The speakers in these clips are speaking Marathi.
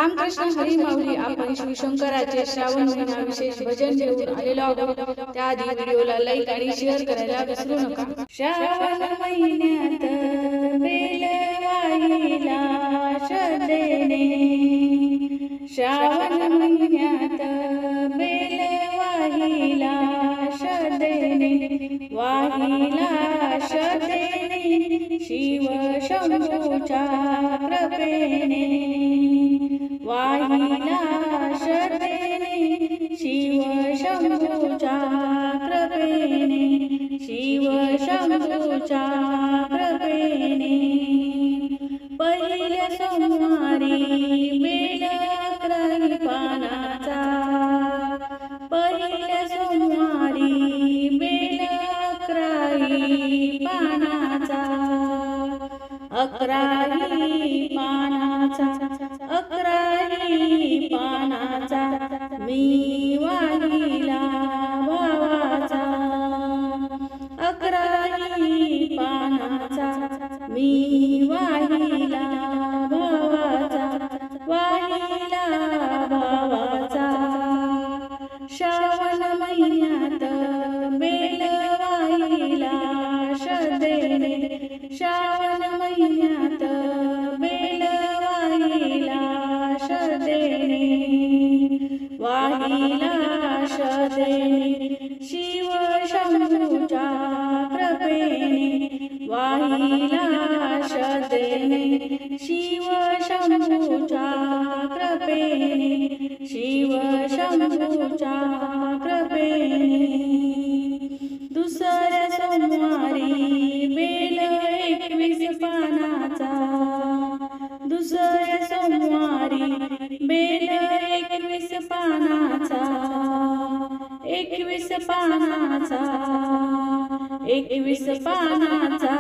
रामकृष्ण हरी माऊली. आपण शिवशंकराचे श्रावण महिना विशेष भजन घेऊन आलेलो आहोत. त्याआधी व्हिडिओला लाईक आणि शेअर करायला विसरू नका. श्रावण महिन्यात बेल वाहिला श्रद्धेने, श्रावण महिन्यात बेल वाहिला श्रद्धेने, वाहिला श्रद्धेने शिव शंभूच्या कृपेने, वाहिला श्रद्धेने शिव शंभूच्या कृपेने, शिव शंभूच्या कृपेने. पहिल्या सोमवारी बेल 11 पानाचा, पहिल्या सोमवारी बेल 11 पानाचा, 11 पानाचा, 11 पानाचा मी वाहिला भावाचा, 11 पानाचा मी वाहिला भावाचा, वाहिला भावाचा. श्रावण महिन्यात बेल वाहिला श्रद्धेने, श्रावण महिन्यात बेल वाहिला श्रद्धेने, वाहिला श्रद्धेने शिव शंभूच्या कृपेने, वाहिला श्रद्धेने शिव शंभूच्या कृपेने, शिव शंभूच्या कृपेने. दुसऱ्या सोमवारी बेल 21 पानाचा, दुसऱ्या सोमवारी बेल 21 पानाचा, 21 पानाचा, 21 पानाचा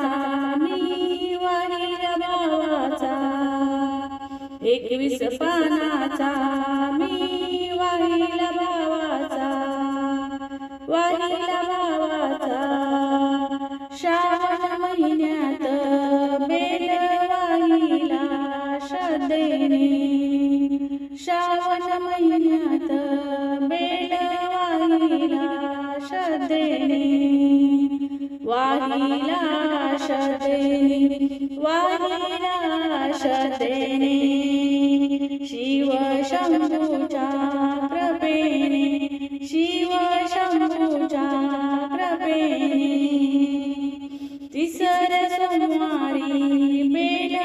मी वाहिला भावाचा, 21 पानाचा मी वाहिला भावाचा, वाहिला भावाचा. श्रावण महिन्यात बेल वाहिला श्रद्धेने, श्रावण महिन्यात बेल वाहिला श्रद्धेने, वाहिला श्रद्धेने, वाहिला श्रद्धेने शिव शंभूच्या कृपेने, शिव शंभूच्या कृपेने. तिसऱ्या सोमवारी बेल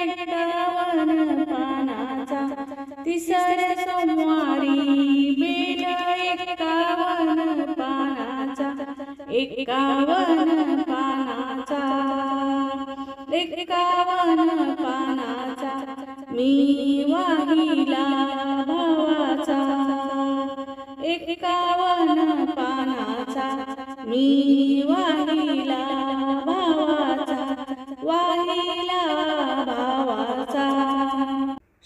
51 पानाचा, तिसऱ्या सोमवारी बेल 51 पानाचा, 51 पानाचा, 51 पानाचा मी वाहिला भावाचा, 51 पानाचा मी वाहिला भावाचा, वाहिला भावाचा.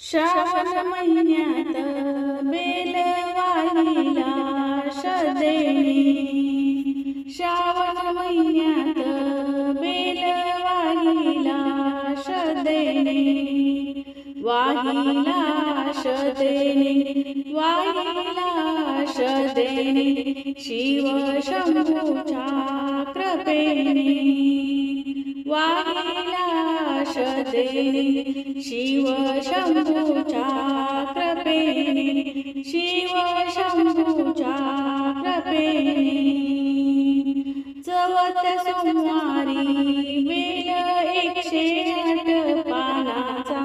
श्रावण महिन्यात बेल वाहिला श्रद्धेने, श्रावण महिन्यात बेल वाहिला श्रद्धेने, वाहिला श्रद्धेने, वाहिला श्रद्धेने शिव शंभूच्या कृपेने, वाहिला श्रद्धेने शिव शंभूच्या कृपेने, शिव शंभूच्या कृपेने. चौथ्या सोमवारी बेल 108 पानाचा,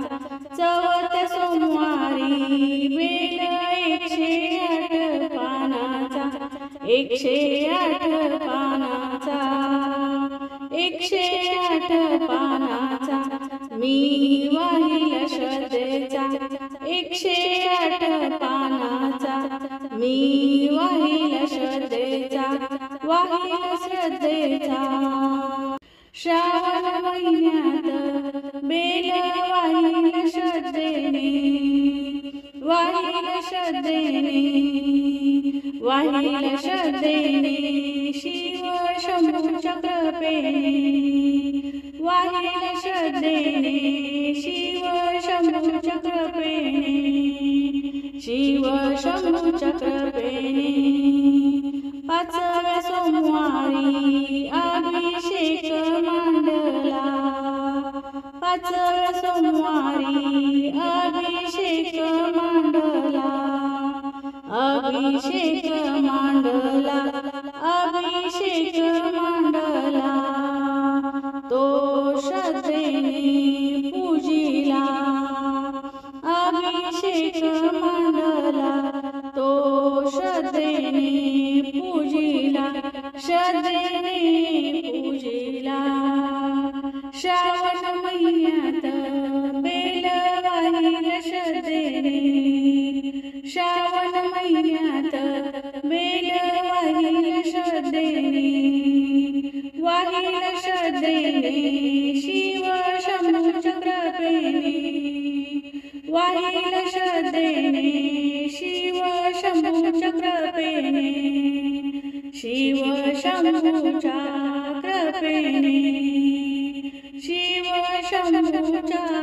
चौथ्या सोमवारी बेल 108 पानाचा, 108 पानाचा, 108 पानाचा मी वाहिला श्रद्धेचा, 108 पानाचा मी वाहिला श्रद्धेचा, वाहिला श्रद्धेचा. श्रावण महिन्यात बेल वाहिला श्रद्धेने, वाहिला श्रद्धेने, वाहिला श्रद्धेने शिव शंभूच्या कृपेने, वाहिला श्रद्धेने शिव शंभूच्या कृपेने. शिव शंभूच्या कृपेने पाचव्या सोमवारी अभिषेक मांडला, पाचव्या सोमवारी अभिषेक मांडला, अभिषेक मांडला, अभिषेक मांडला, तो श्रद्धेने पूजिला, अभिषेक मांडला, तो श्रद्धेने पूजिला, श्रद्धेने पूजिला. श्रावण महिन्यात बेल वाहिल श्रद्धेने, श्रावण महिन्यात बेल वाहिल श्रद्धेने, वाहिल श्रद्धेने शिव शंभूच्या कृपेने, वाहिल श्रद्धेने शिव शंभूच्या कृपेने, शिव शंभूच्या कृपेने, शिव शंभूच्या